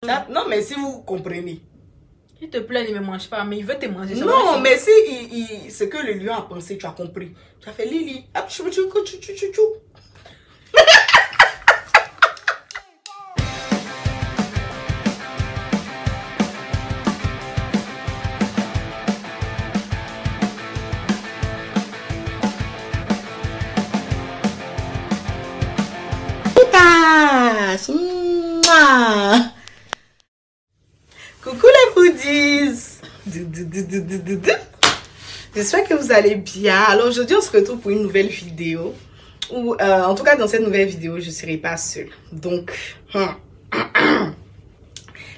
Ça, non, mais si vous comprenez. Il te plaît, il ne me mange pas, mais il veut te manger. Non, mais si ce que le lion a pensé, tu as compris. Tu as fait Lily. Coucou les foodies. J'espère que vous allez bien. Alors aujourd'hui on se retrouve pour une nouvelle vidéo. Ou en tout cas dans cette nouvelle vidéo je ne serai pas seule. Donc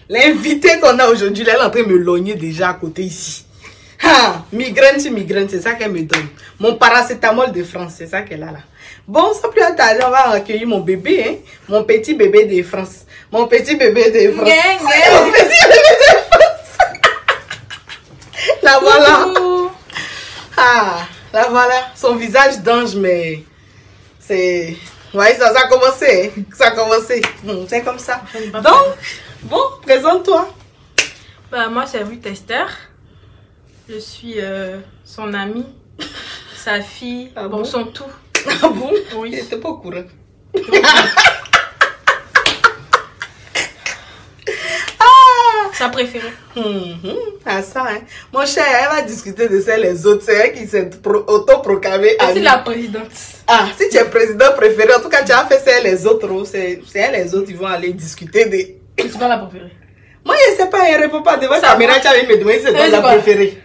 l'invité qu'on a aujourd'hui, elle est en train de me logner déjà à côté ici. Migraine, c'est ça qu'elle me donne. Mon paracétamol de France, c'est ça qu'elle a là. Bon, sans plus attendre, on va accueillir mon bébé, hein? Mon petit bébé de France. Mon petit bébé de France. Mon petit bébé de France. La voilà. La voilà. Son visage d'ange, mais c'est... Ouais, ça a commencé. Ça a commencé. C'est comme ça. Donc, bon, présente-toi. Bah, moi, c'est Ruth Esther. Je suis son amie, sa fille, bon, son tout. Ah bon? Oui. J'étais pas au courant. Sa préférée. Ah ça, hein. Mon cher, elle va discuter de ça les autres. C'est elle qui s'est auto-proclamée amie. C'est la présidente. Ah, si tu es président préféré, en tout cas, tu as fait ça les autres. C'est elle les autres, ils vont aller discuter de... C'est pas la préférée. Moi, je ne sais pas, elle ne répond pas devant la caméra. Tu avais me demander si c'est toi la préférée.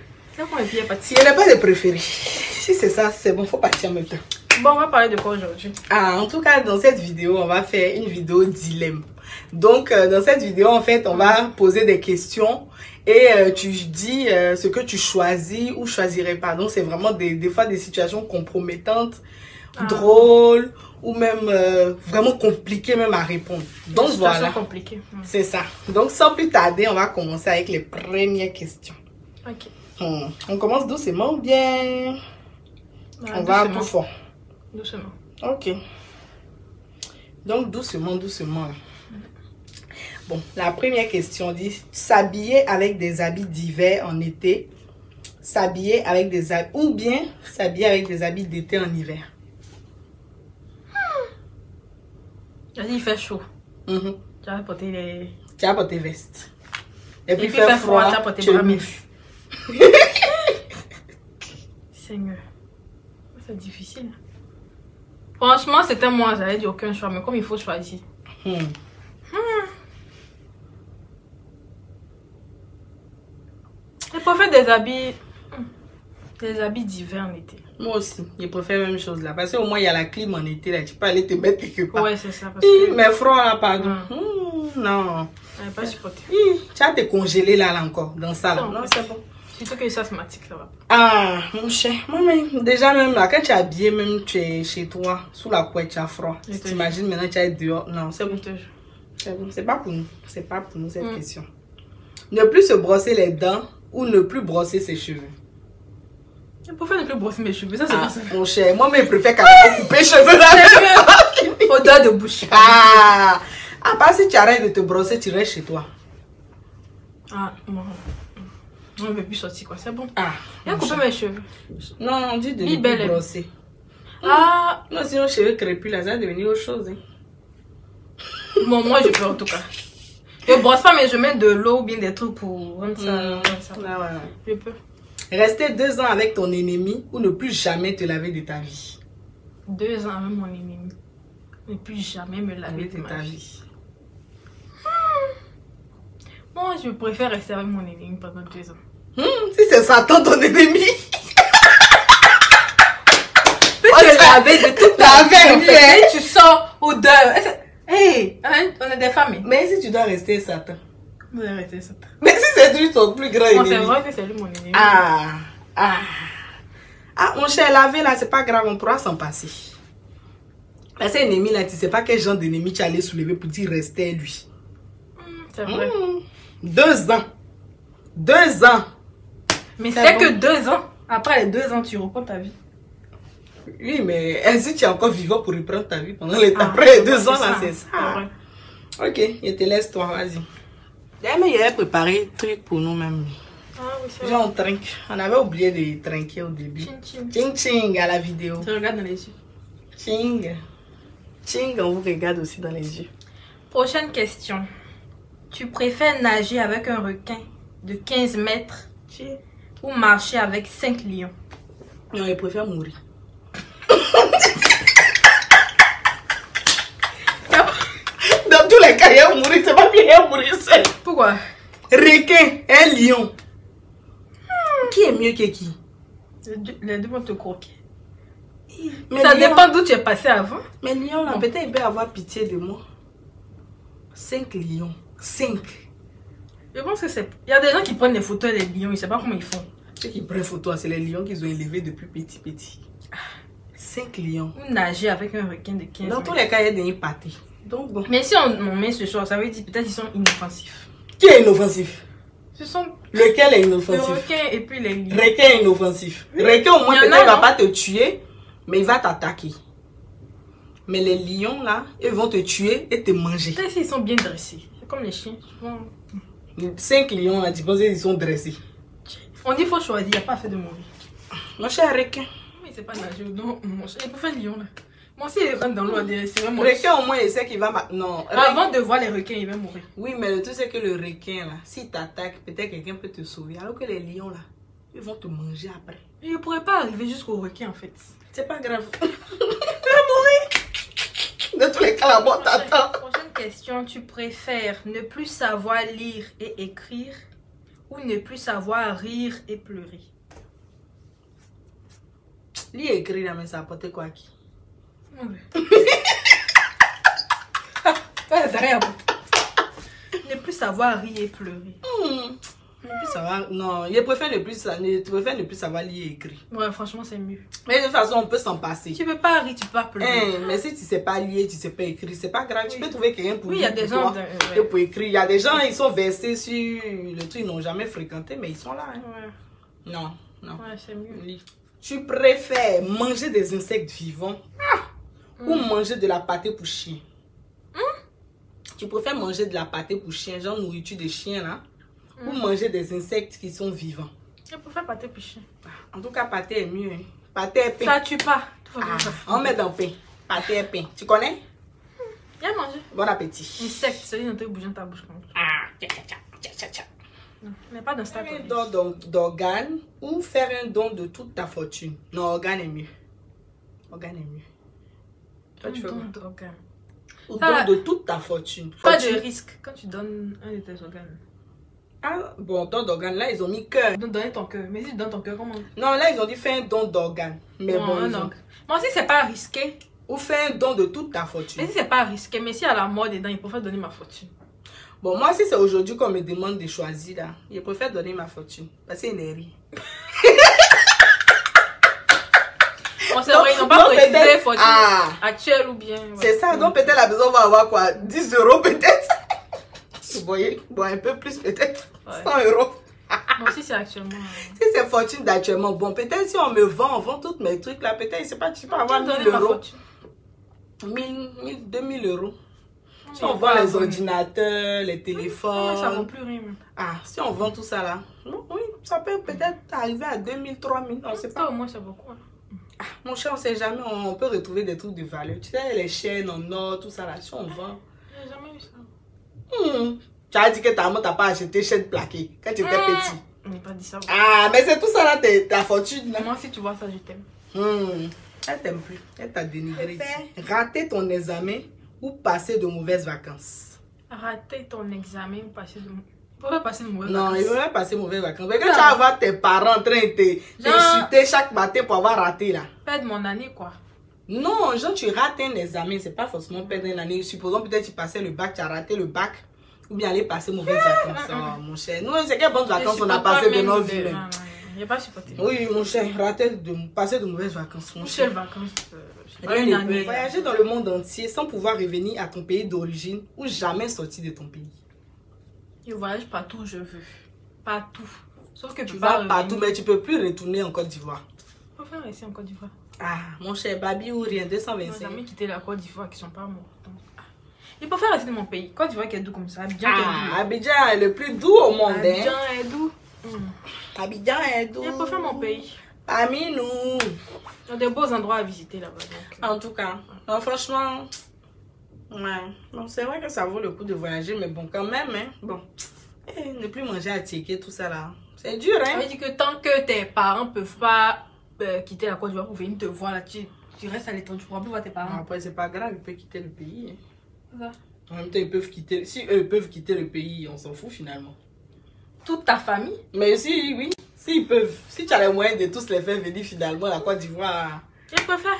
Si elle n'a pas de préférée. Si c'est ça, c'est bon, faut partir en même temps. Bon, on va parler de quoi aujourd'hui? Ah, en tout cas, dans cette vidéo, on va faire une vidéo dilemme. Donc, dans cette vidéo, en fait, on va poser des questions et tu dis ce que tu choisis ou choisirais pas. Donc, c'est vraiment des fois des situations compromettantes, drôles ou même vraiment compliquées même à répondre. Donc, voilà. C'est ça. Donc, sans plus tarder, on va commencer avec les premières questions. Ok. On commence doucement ou bien on va un peu fort? Doucement. Ok. Donc, doucement. Bon, la première question dit s'habiller avec des habits d'hiver en été, s'habiller avec des habits ou bien s'habiller avec des habits d'été en hiver. Vas-y, il fait chaud. Tu vas porter les... Tu vas porter veste. Et puis il fait froid, tu vas porter chemise. Seigneur, c'est difficile. Franchement, c'était moi, j'avais dit aucun choix, mais comme il faut choisir. Je préfère des habits d'hiver en été. Moi aussi, je préfère la même chose là. Parce qu'au moins, il y a la clim en été là. Tu peux aller te mettre quelque part. Ouais, c'est ça. Parce que... Mais froid là, pardon. Non. Je pas supporter. Tu vas te congeler là encore, dans ça là. Non, c'est bon. Plutôt que les asthmatiques, ça va. Ah, mon cher. Moi-même, déjà même là, quand tu es habillé, même tu es chez toi, sous la couette, tu as froid. Tu t'imagines maintenant tu es dehors. Non, c'est bon. C'est bon. C'est pas pour nous. C'est pas pour nous cette question. Ne plus se brosser les dents ou ne plus brosser ses cheveux. Je préfère ne plus brosser mes cheveux. Ça, c'est pas ça. Mon cher, moi-même, je préfère quand même couper les cheveux là. Odeur de bouche. Ah, à part si tu arrêtes de te brosser, tu restes chez toi. Ah, non. On ne veut plus sortir quoi, c'est bon. Ah, il a coupé mes cheveux. Non, on dit de ne plus brosser. Ah, non, sinon les cheveux crépus là, ça va devenir autre chose. Hein. Bon, moi je peux en tout cas. Je brosse pas, mais je mets de l'eau ou bien des trucs pour rendre ça. Je peux. Rester 2 ans avec ton ennemi ou ne plus jamais te laver de ta vie. 2 ans avec mon ennemi. Ne plus jamais me laver de ta vie. Moi, je préfère rester avec mon ennemi pendant 2 ans. Si c'est Satan ton ennemi. Tu te laver de toute ta vie. Tu sors odeur. Hey, on est des familles. Mais si tu dois rester Satan. Vous allez rester Satan. Mais si c'est lui ton plus grand ennemi. C'est vrai que c'est lui mon ennemi. Ah, mon cher, laver là, c'est pas grave, on pourra s'en passer. Parce que ennemi là, tu sais pas quel genre d'ennemi tu allais soulever pour dire rester lui. C'est vrai. 2 ans. 2 ans. Mais c'est que 2 ans. Après les 2 ans, tu reprends ta vie. Oui, mais ainsi tu es encore vivant pour reprendre ta vie pendant les après les 2 ans là, c'est ça. Ok, je te laisse toi, vas-y. D'ailleurs, mais il avait préparé un truc pour nous-mêmes. Ah oui, c'est Genre, on trinque. On avait oublié de trinquer au début. Ching ching. Ching ching à la vidéo. Tu regardes dans les yeux. Ching. Ching, on vous regarde aussi dans les yeux. Prochaine question. Tu préfères nager avec un requin de 15 mètres ou marcher avec 5 lions? Non, il préfère mourir. Dans tous les cas, il va mourir. C'est pas bien, il va mourir seul. Pourquoi? Requin, un lion. Qui est mieux que qui? Les deux vont te croquer. Mais Ça lion, dépend d'où tu es passé avant. Mais lion, là, Non. peut-être il peut avoir pitié de moi. 5 lions. 5. Je pense que c'est... Il y a des gens qui prennent des photos des lions, ils ne savent pas comment ils font. Ceux qui prennent photo, c'est les lions qu'ils ont élevés depuis petit. 5 lions. Ou nager avec un requin de 15 Dans mètres. tous les cas, il y a des pâtés. Donc bon. Mais si on met ce choix, ça veut dire peut-être qu'ils sont inoffensifs. Qui est inoffensif? Ce sont Lequel est les inoffensif? requins et puis les lions. Requin est inoffensif. Requin, au moins, Il y en peut-être, a, il va non? pas te tuer, mais il va t'attaquer. Mais les lions, là, ils vont te tuer et te manger. Peut-être s'ils sont bien dressés. C'est comme les chiens. Souvent... 5 lions, là, tu penses qu'ils sont dressés. On dit qu'il faut choisir, il n'y a pas assez de mourir. Mon cher requin. Oui, c'est pas nager. Non, mon cher. Il peut faire lion là. Moi aussi, il rentre dans l'eau, c'est vraiment. Requin, au moins, il sait qu'il va... Non. Avant de voir les requins, il va mourir. Oui, mais le truc, c'est que le requin, là, s'il t'attaque, peut-être quelqu'un peut te sauver. Alors que les lions, là, ils vont te manger après. Il ne pourrait pas arriver jusqu'au requin en fait. C'est pas grave. Il va mourir. Dans tous les cas, la mort t'attend. Prochaine question. Tu préfères ne plus savoir lire et écrire ou ne plus savoir rire et pleurer? Lui écrit là, mais ça apporte quoi à qui? Ne plus savoir rire et pleurer. Ne plus savoir... Non, je préfère ne plus savoir lire et écrire. Ouais, franchement, c'est mieux. Mais de toute façon, on peut s'en passer. Tu peux pas rire, tu peux pas pleurer. Mais si tu sais pas lire, tu sais pas écrire, c'est pas grave. Tu peux trouver quelqu'un pour Oui, il y a lire des pour gens. toi et pour écrire. Il y a des gens, ils sont versés sur le truc, ils n'ont jamais fréquenté, mais ils sont là. Hein. Ouais, Non, non. ouais c'est mieux. Lis. Tu préfères manger des insectes vivants ou manger de la pâtée pour chien? Tu préfères manger de la pâtée pour chien, genre nourriture de chien là, ou manger des insectes qui sont vivants? Je préfère pâté pour chien. En tout cas, pâté est mieux. Hein. Pâté est pain. Ça tue pas. On met dans le pain. Pâté est pain. Tu connais? Viens manger. Bon appétit. Insecte, c'est une truc bougeant ta bouche comme ça. Ah, tcha, tcha, tcha, tcha, tcha. Non, mais pas dans ça. Faire un don d'organes ou faire un don de toute ta fortune? Non, organe est mieux. Organe est mieux. Toi, tu fais quoi? Ou don de toute ta fortune. Pas de risque quand tu donnes un de tes organes. Ah, bon, don d'organes, là, ils ont mis cœur. Donner ton cœur. Mais si tu donnes ton cœur, comment? Non, là, ils ont dit faire un don d'organes. Mais Non, bon, un ils ont... organe. Moi aussi, c'est pas risqué. Ou faire un don de toute ta fortune. Mais si c'est pas risqué, mais si à la mort dedans, il préfère donner ma fortune. Bon, moi, si c'est aujourd'hui qu'on me demande de choisir, là, je préfère donner ma fortune. Parce qu'il n'est rien. Bon, c'est vrai, ils n'ont pas précisé fortune actuelle ou bien. Ouais. C'est ça, donc peut-être la maison va avoir quoi? 10 euros peut-être? Vous voyez? Bon, un peu plus peut-être. Ouais. 100 euros. Bon, si c'est actuellement. Si c'est fortune d'actuellement, bon, peut-être si on me vend, on vend tous mes trucs là, peut-être, je sais pas, tu peux avoir 1000 euros. 1000, 2000 euros. Si on vend les ordinateurs, les téléphones. Ça vaut plus rien. Ah, si on vend tout ça là, oui, ça peut peut-être arriver à 2000, 3000, on sait pas. Au moins, c'est beaucoup. Hein. Ah, mon cher, on sait jamais, on peut retrouver des trucs de valeur. Tu sais, les chaînes en or, tout ça là, si on vend. J'ai jamais eu ça. Tu as dit que ta maman t'a pas acheté chaîne plaquée quand tu étais petit. Je n'ai pas dit ça. Ah, mais c'est tout ça là, ta fortune là. Moi, si tu vois ça, je t'aime. Elle t'aime plus, elle t'a dénigré. Rater ton examen ou passer de mauvaises vacances? Rater ton examen ou passer de... Il peut passer de mauvaises Non, vacances. il ne pas passer de mauvaises vacances. Mais quand tu vas voir tes parents en train de t'insulter chaque matin pour avoir raté là. Perdre mon année quoi. Non, genre tu rates un examen, c'est pas forcément perdre une année. Supposons peut-être tu passais le bac, tu as raté le bac. Ou bien aller passer mauvaises vacances. Oh, mon cher. Nous, c'est quelles bonnes vacances on a passé de nos vies. Il n'y a pas supporté. Oui, mon cher, passer de mauvaises vacances. Mon cher. Vacances. Voyager dans le monde entier sans pouvoir revenir à ton pays d'origine ou jamais sortir de ton pays. Je voyage partout où je veux. Partout. Sauf que tu vas partout, mais tu peux plus retourner en Côte d'Ivoire. Je peux faire rester en Côte d'Ivoire. Ah, mon cher, Babi ou rien, 225. Mes amis quitter la Côte d'Ivoire qui ne sont pas morts. Donc... Il préfère rester dans mon pays. Quand tu vois qu'il est doux comme ça, Abidjan qui est doux. Abidjan est le plus doux au monde. Abidjan est doux. Abidjan est doux. Il préfère mon pays. Parmi nous. Il y a des beaux endroits à visiter là-bas. En tout cas, non, franchement, ouais. Bon, c'est vrai que ça vaut le coup de voyager, mais bon, quand même, hein, bon, ne plus manger à ticket, tout ça là, c'est dur, hein. Ça veut dire que tant que tes parents ne peuvent pas quitter la Côte d'Ivoire pour venir te voir là, tu restes à l'étranger, tu ne pourras plus voir tes parents. Après, c'est pas grave, ils peuvent quitter le pays. Hein. En même temps, ils peuvent quitter, si eux peuvent quitter le pays, on s'en fout finalement. Toute ta famille? Mais si, oui, s'ils peuvent, si tu as les moyens de tous les faire venir finalement, la Côte d'Ivoire. Je préfère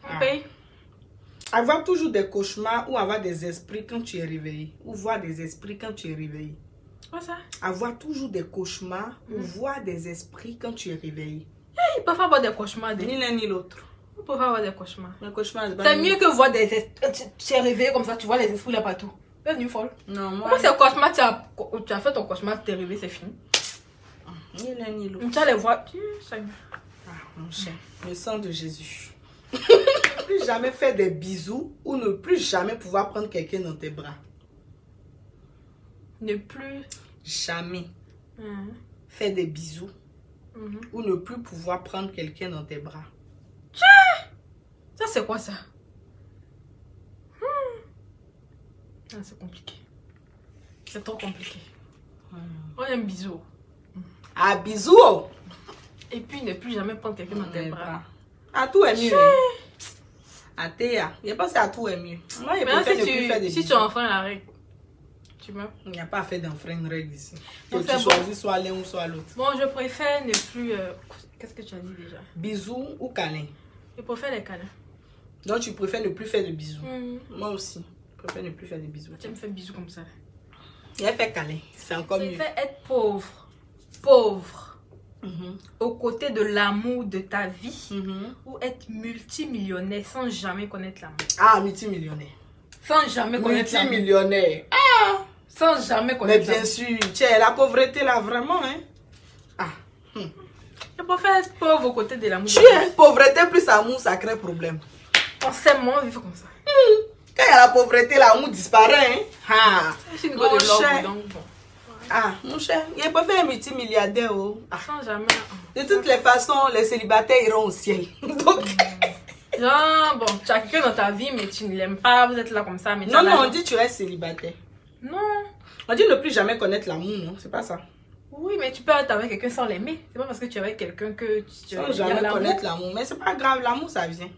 mon pays. Avoir toujours des cauchemars ou avoir des esprits quand tu es réveillé. Ou voir des esprits quand tu es réveillé. Quoi ça? Avoir toujours des cauchemars ou voir des esprits quand tu es réveillé. Ils peuvent avoir des cauchemars. Ni l'un ni l'autre. Ils peuvent avoir des cauchemars. C'est mieux que voir des esprits. Tu es réveillé comme ça, tu vois les esprits là partout. C'est devenu folle. Non, moi. Comment c'est un cauchemar? Tu as fait ton cauchemar, tu es réveillé, c'est fini. Ni l'un ni l'autre. Tu vas les voir. Mon cher, le sang de Jésus. Ne plus jamais faire des bisous ou ne plus jamais pouvoir prendre quelqu'un dans tes bras. Ne plus jamais faire des bisous ou ne plus pouvoir prendre quelqu'un dans tes bras. Ça c'est quoi ça? Ah, c'est compliqué. C'est trop compliqué. On aime bisous. Ah, bisous! Et puis ne plus jamais prendre quelqu'un dans tes bras. À tout est mieux. À Théa. Il pense à tout est mieux. Moi, il préfère ne plus faire des bisous. Si tu enfreins la règle, tu meurs. Il n'y a pas à faire d'enfreindre une règle ici. Que Donc, tu choisis soit l'un ou soit l'autre. Bon, je préfère ne plus... Qu'est-ce que tu as dit déjà? Bisous ou câlin? Je préfère les câlins. Donc tu préfères ne plus faire de bisous. Moi aussi. Je préfère ne plus faire de bisous. Tu me fais bisous comme ça. Il a fait câlin. C'est encore mieux. Je préfère être pauvre. Pauvre. Aux côtés de l'amour de ta vie. Ou être multimillionnaire sans jamais connaître l'amour. Ah, multimillionnaire. Sans jamais connaître l'amour. Multimillionnaire. Ah! Sans jamais connaître l'amour. Mais bien sûr. Tiens, la pauvreté là, vraiment, hein. Ah. Je préfère être pauvre aux côtés de l'amour. Tiens, pauvreté plus amour, ça crée problème. On s'aime, on vit comme ça. Quand il y a la pauvreté, l'amour disparaît, hein. Ah. C'est une bonne de donc bon. Ah, mon cher, il peut faire un multimilliardaire. Oh. Ah. Sans jamais. De toutes les façons, les célibataires iront au ciel. Donc... Genre, bon, tu as quelqu'un dans ta vie, mais tu ne l'aimes pas, vous êtes là comme ça. Mais non, non, on dit tu es célibataire. Non. On dit ne plus jamais connaître l'amour, non? C'est pas ça. Oui, mais tu peux être avec quelqu'un sans l'aimer. C'est pas parce que tu es avec quelqu'un que tu sans jamais connaître l'amour. Mais c'est pas grave, l'amour ça vient.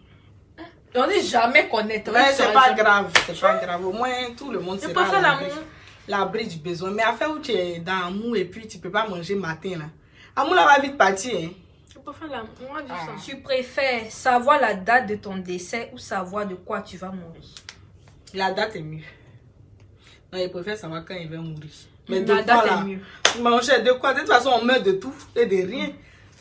On dit jamais connaître. Mais c'est pas grave, c'est pas grave. Au moins, tout le monde sera à l'amour. L'abri du besoin. Mais à faire où tu es dans l'amour et puis tu peux pas manger matin là. L'amour là va vite partir. Hein. Je préfère l'amour. Tu préfères savoir la date de ton décès ou savoir de quoi tu vas mourir? La date est mieux. Non, il préfère savoir quand il va mourir. Mais la date est mieux. Mon cher, de quoi? De toute façon, on meurt de tout et de rien.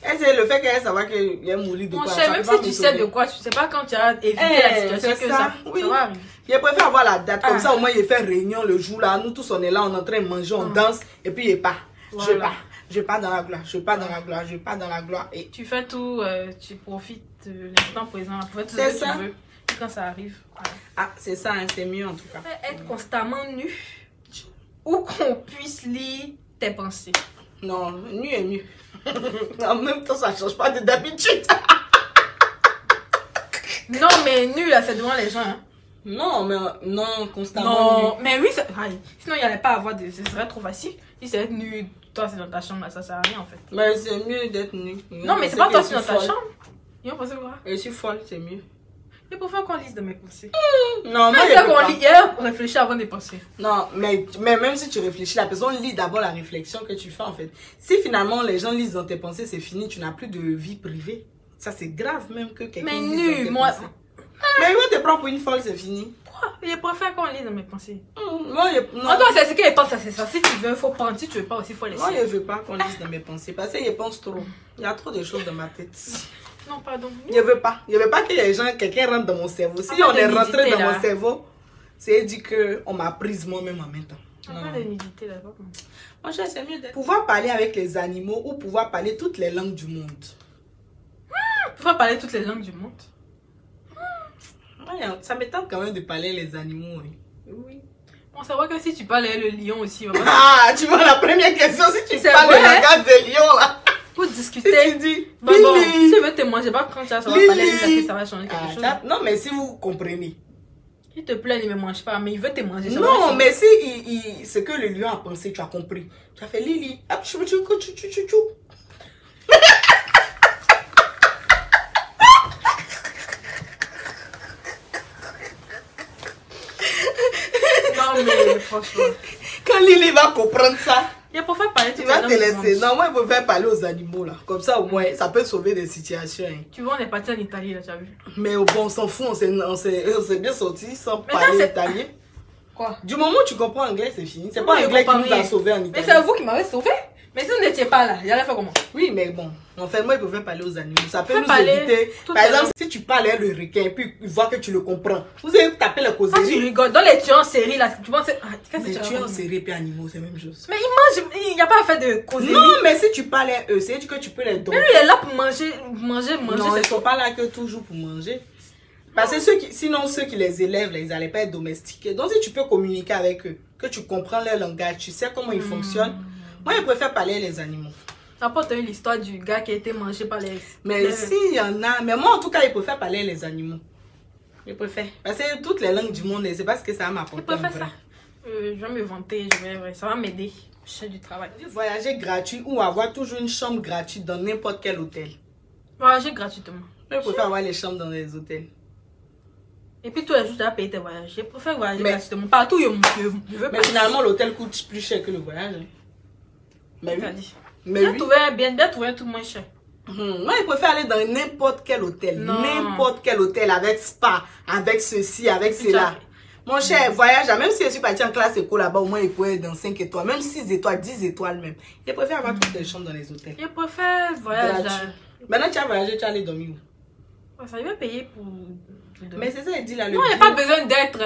Et c'est le fait qu'elle savoir qu'il va mourir de quoi. Mon cher, même si tu sais de quoi, tu sais pas quand tu as évité la situation que ça va arriver. Je préfère avoir la date, comme ça au moins il fait réunion le jour là, nous tous on est là, on est en train de manger, on danse, et puis il part. Voilà. Je pars dans la gloire, je pars dans la gloire, je pars dans la gloire. Et tu fais tout, tu profites de l'instant présent, tu fais tout ce que tu veux. Et quand ça arrive. Voilà. Ah, c'est ça, hein, c'est mieux en tout cas. Être constamment nu ou qu'on puisse lire tes pensées. Non, nu est mieux. En même temps, ça ne change pas d'habitude. Non, mais nu là, c'est devant les gens. Hein. Non, mais non, constamment. Non, mais oui, sinon il n'y allait pas à avoir de. Ce serait trop facile. Si c'est être nu, toi c'est dans ta chambre, là, ça sert à rien en fait. Mais c'est mieux d'être nu. Non, mais c'est pas toi, c'est dans ta chambre. Ils ont pensé quoi? Je suis folle, c'est mieux. Mais pourquoi qu'on lise de mes pensées? Non, mais c'est qu'on lit, on réfléchit avant de penser. Non, mais même si tu réfléchis, la personne lit d'abord la réflexion que tu fais en fait. Si finalement les gens lisent dans tes pensées, c'est fini, tu n'as plus de vie privée. Ça c'est grave même que quelqu'un lise dans tes pensées. Mais moi, te prends pour une folle, c'est fini. Pourquoi? Je préfère qu'on lise dans mes pensées. Moi, non. Attends, c'est ce qu'il pense, c'est ça. Si tu veux, il faut prendre. Si tu veux pas aussi, il faut laisser. Moi, je veux pas qu'on lise dans mes pensées parce que je pense trop. Il y a trop de choses dans ma tête. Non, pardon. Je veux pas. Je veux pas que les gens, quelqu'un rentre dans mon cerveau. Si on est rentré dans mon cerveau, c'est dit qu'on m'a prise moi-même en même temps. Pas de nudité là-bas. Moi, c'est mieux d'être. Pouvoir parler avec les animaux ou pouvoir parler toutes les langues du monde. Pouvoir parler toutes les langues du monde. Ouais, ça m'étonne quand même de parler les animaux. Oui. Oui. On sait que si tu parles le lion aussi. Ah, tu vois la première question, si tu parles vrai, le langage des lions là. Pour discuter. Tu dis, bon, si tu veux te manger, pas quand tu vas parler que ça va changer quelque chose. Non, mais si vous comprenez. Il te plaît, il ne me mange pas, mais il veut te manger. Non, mais si ce que le lion a pensé, tu as compris. Tu as fait Lily. Non, mais franchement. Quand Lily va comprendre ça, il faut faire parler, tu vas te laisser. Non, moi, il faut faire parler aux animaux là. Comme ça, au moins, ça peut sauver des situations. Hein. Tu vois, on est parti en Italie là, tu as vu. Mais bon, on s'en fout, on s'est bien sorti sans parler italien. Quoi? Du moment où tu comprends anglais, c'est fini. C'est pas anglais qui nous a sauvés en Italie. Mais c'est vous qui m'avez sauvé. Mais si vous n'étiez pas là, j'allais faire comment? Oui, mais bon, en fait, moi, il pouvait parler aux animaux. Ça peut nous éviter. Par exemple, si tu parles le requin et puis il voit que tu le comprends, vous allez taper la causerie. Ah, tu rigoles. Dans les tueurs en série, là, tu penses. Les tueurs en série et animaux, c'est la même chose. Mais ils mangent, il n'y a pas à faire de causerie. Non, mais si tu parles eux, c'est que tu peux les donner. Mais lui, il est là pour manger. Non, ils ne sont pas là que toujours pour manger. Parce que sinon, ceux qui les élèvent, là, ils n'allaient pas être domestiqués. Donc, si tu peux communiquer avec eux, que tu comprends leur langage, tu sais comment ils fonctionnent, moi, je préfère parler les animaux. Après, tu as eu l'histoire du gars qui a été mangé par les... Mais si, il y en a. Mais moi, en tout cas, je préfère parler les animaux. Je préfère. Parce que toutes les langues du monde, c'est pas ce que ça va m'apporter. Je préfère ça. Je vais me vanter, ça va m'aider. Je fais du travail. Voyager gratuit ou avoir toujours une chambre gratuite dans n'importe quel hôtel. Voyager gratuitement. Je préfère avoir les chambres dans les hôtels. Et puis, toi, juste à payer tes voyages. Je préfère voyager gratuitement. Partout, je veux pas. Mais finalement, l'hôtel coûte plus cher que le voyage. Mais oui. Mais bien trouver tout moins cher. Moi, je préfère aller dans n'importe quel hôtel. N'importe quel hôtel avec spa, avec ceci, avec cela. Mon cher, voyage, même si je suis partie en classe éco là-bas, au moins, il peut être dans 5 étoiles, même 6 étoiles, 10 étoiles même. Je préfère avoir toutes les chambres dans les hôtels. Je préfère voyager. Maintenant, tu as voyagé, tu as allé dormir où? Ça va payer pour... Mais c'est ça, il dit là. Non, il n'y a pas besoin d'être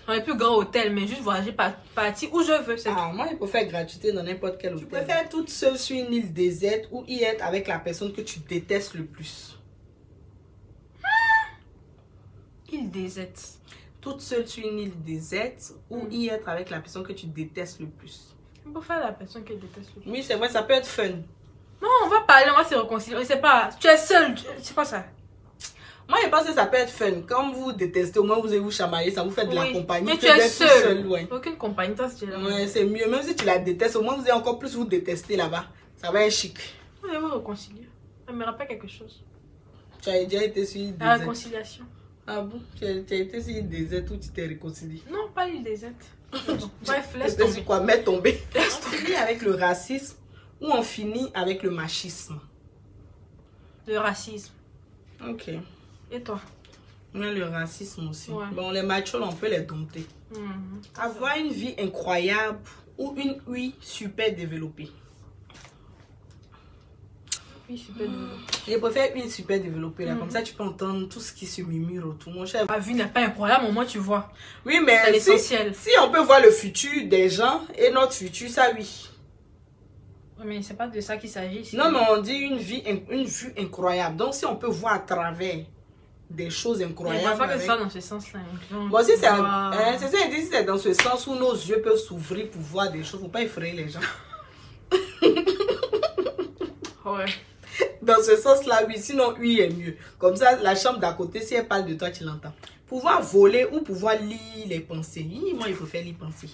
dans les plus grands hôtels, mais juste voyager partir où je veux. Moi, il peut faire gratuité dans n'importe quel hôtel. Tu préfères être toute seule sur une île déserte ou y être avec la personne que tu détestes le plus? Île déserte. Toute seule sur une île déserte ou y être avec la personne que tu détestes le plus? On peut faire la personne que je déteste le plus. Oui, c'est vrai, ça peut être fun. Non, on va parler, on va se réconcilier. On sait pas, tu es seule, c'est pas ça. Moi, je pense que ça peut être fun. Quand vous détestez, au moins vous allez vous chamailler, ça vous fait de la compagnie. Mais tu es seule. Ouais. Aucune compagnie, toi, c'est là. Ouais, c'est mieux. Même si tu la détestes, au moins vous allez encore plus vous détester là-bas. Ça va être chic. On va vous réconcilier. Ça me rappelle quelque chose. Tu as déjà été sur l'île déserte? La réconciliation. Ah bon? Tu as été sur l'île déserte où tu t'es réconcilié? Non, pas l'île déserte. Bref, laisse tomber. C'est quoi? Mettre tomber. On finit avec le racisme ou on finit avec le machisme? Le racisme. Ok. Et toi? Le racisme aussi. Ouais. Bon, les machos, on peut les dompter. Avoir une vie incroyable ou une vie super développée? Vie super développée. Je préfère une super développée. Là. Comme ça, tu peux entendre tout ce qui se murmure autour. Mon cher. La vie n'est pas incroyable, au moins tu vois. Oui, mais c'est l'essentiel. Si on peut voir le futur des gens et notre futur, ça oui. Mais c'est pas de ça qu'il s'agit. Non, mais on dit une vue incroyable. Donc, si on peut voir à travers des choses incroyables. Mais pas que ça dans ce sens-là. Bon, si c'est ça, si c'est dans ce sens où nos yeux peuvent s'ouvrir pour voir des choses, il ne faut pas effrayer les gens. Ouais. Dans ce sens-là, oui. Sinon, oui est mieux. Comme ça, la chambre d'à côté, si elle parle de toi, tu l'entends. Pouvoir voler ou pouvoir lire les pensées. Moi, il faut faire lire pensées.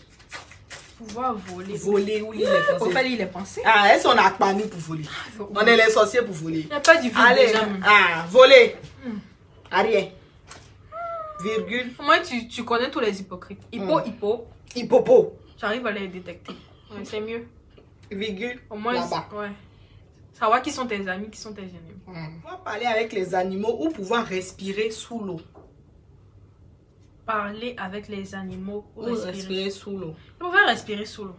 Pouvoir voler. Voler ou lire les pensées. Faut pas lire les pensées. Ah, est-ce qu'on a pas nous pour voler? On est les sorciers pour voler. Il n'y a pas du vide. Allez, déjà. voler. Rien. Virgule. Au moins, tu connais tous les hypocrites. Hippopo. Tu arrives à les détecter. Ouais, c'est mieux. Virgule. Au moins, ouais. Savoir qui sont tes amis, qui sont tes ennemis. Pouvoir parler avec les animaux ou pouvoir respirer sous l'eau. Parler avec les animaux ou respirer sous l'eau. Je préfère respirer sous l'eau.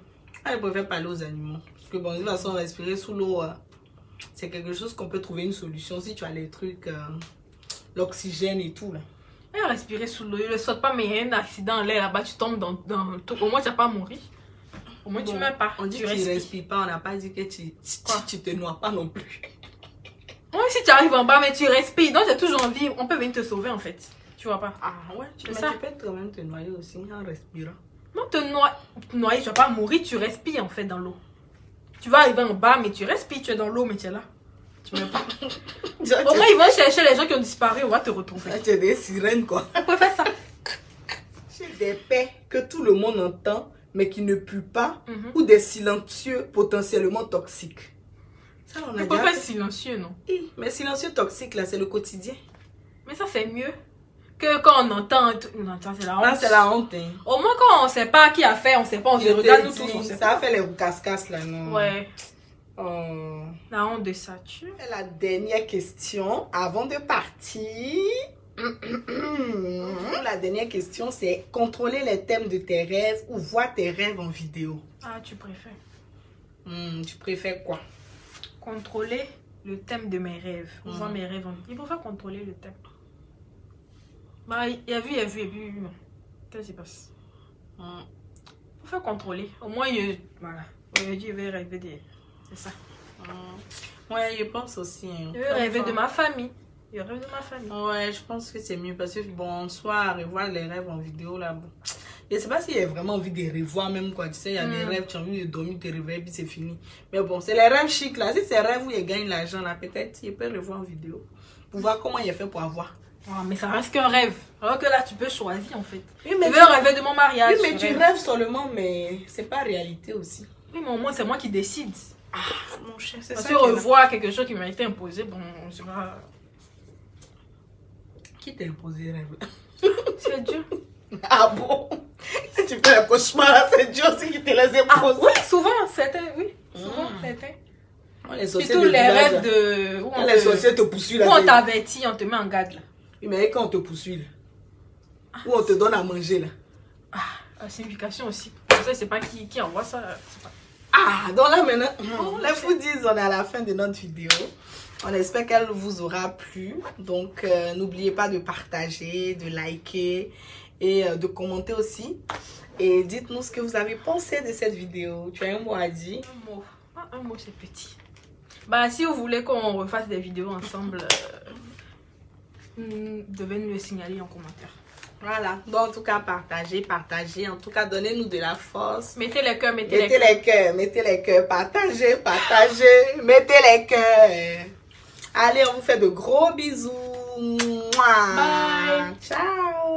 Je préfère parler aux animaux. Parce que bon, de toute façon, respirer sous l'eau, c'est quelque chose qu'on peut trouver une solution si tu as les trucs, l'oxygène et tout là. Et respirer sous l'eau, il ne saute pas, mais il y a un accident en l'air là-bas, tu tombes dans le tout. Au moins, tu n'as pas mourir. Au moins, tu ne meurs pas. On dit que tu ne respires pas, on n'a pas dit que tu te noies pas non plus. Oui, si tu arrives en bas, mais tu respires. Donc, j'ai toujours envie, on peut venir te sauver en fait. Tu vois pas? Ah ouais, tu peux quand même te noyer aussi en respirant. Non, noyer, tu vas pas mourir, tu respires en fait dans l'eau. Tu vas arriver en bas, mais tu respires, tu es dans l'eau, mais tu es là. Tu ne pas. Au moins, ils vont chercher les gens qui ont disparu, on va te retrouver. Tu es des sirènes, quoi. On peut faire ça. J'ai des paix que tout le monde entend, mais qui ne puent pas, ou des silencieux potentiellement toxiques. Ça, on a déjà pas silencieux, non? Oui, mais silencieux toxique, là, c'est le quotidien. Mais ça, c'est mieux que quand on entend. Non, ça, c'est la honte. Là, c'est la honte. Hein. Au moins, quand on ne sait pas qui a fait, on ne sait pas, on se regarde nous tous. Ça a fait les casse-casse, là, non? Ouais. Oh. La honte de ça, La dernière question, avant de partir. La dernière question, c'est contrôler les thèmes de tes rêves ou voir tes rêves en vidéo. Ah, tu préfères? Tu préfères quoi? Contrôler le thème de mes rêves. Ou voir mes rêves en vidéo. Il préfère contrôler le thème. Bah, il a vu, et puis non. Qu'est-ce qui se passe? Il faut contrôler. Au moins, voilà. Aujourd'hui, je vais rêver de... C'est ça. Ouais, je pense aussi. Hein. Je vais rêver de ma famille. Je rêve de ma famille. Ouais, je pense que c'est mieux parce que bon, en soi, revoir les rêves en vidéo là, bon. Je sais pas s'il y a vraiment envie de revoir même quoi. Tu sais, il y a des rêves, tu as envie de dormir, te réveiller, puis c'est fini. Mais bon, c'est les rêves chics là. Si c'est les rêves où il gagne l'argent là, peut-être il peut revoir en vidéo. Pour voir comment il a fait pour avoir. Oh, mais ça reste qu'un rêve. Alors que là, tu peux choisir en fait. Oui, mais je veux rêver de mon mariage. Oui, mais tu rêves seulement, mais c'est pas réalité aussi. Oui, mais au moins, c'est moi qui décide. Ah, mon cher, c'est ça. Parce que revoir quelque chose qui m'a été imposé, bon, c'est pas... Qui t'a imposé rêve? C'est Dieu. Ah bon? Tu fais un cauchemar là, c'est Dieu aussi qui te les impose. Ah, oui, souvent, c'était, oui. Souvent, c'était. Surtout les rêves de... Où les sorciers te poursuivent là. Où on t'avertit, on te met en garde là. Oui, mais quand on te poursuit là. Où on te donne à manger là. Ah, la signification aussi. Je sais pas qui envoie ça. Pas... Ah, donc là maintenant, les foodies, on est à la fin de notre vidéo. On espère qu'elle vous aura plu. Donc, n'oubliez pas de partager, de liker et de commenter aussi. Et dites-nous ce que vous avez pensé de cette vidéo. Tu as un mot à dire? Un mot. Ah, un mot, c'est petit. Bah, si vous voulez qu'on refasse des vidéos ensemble, vous devez nous le signaler en commentaire. Voilà. Donc, en tout cas, partagez. En tout cas, donnez-nous de la force. Mettez les cœurs, mettez les cœurs. Partagez. Mettez les cœurs. Allez, on vous fait de gros bisous. Bye. Ciao.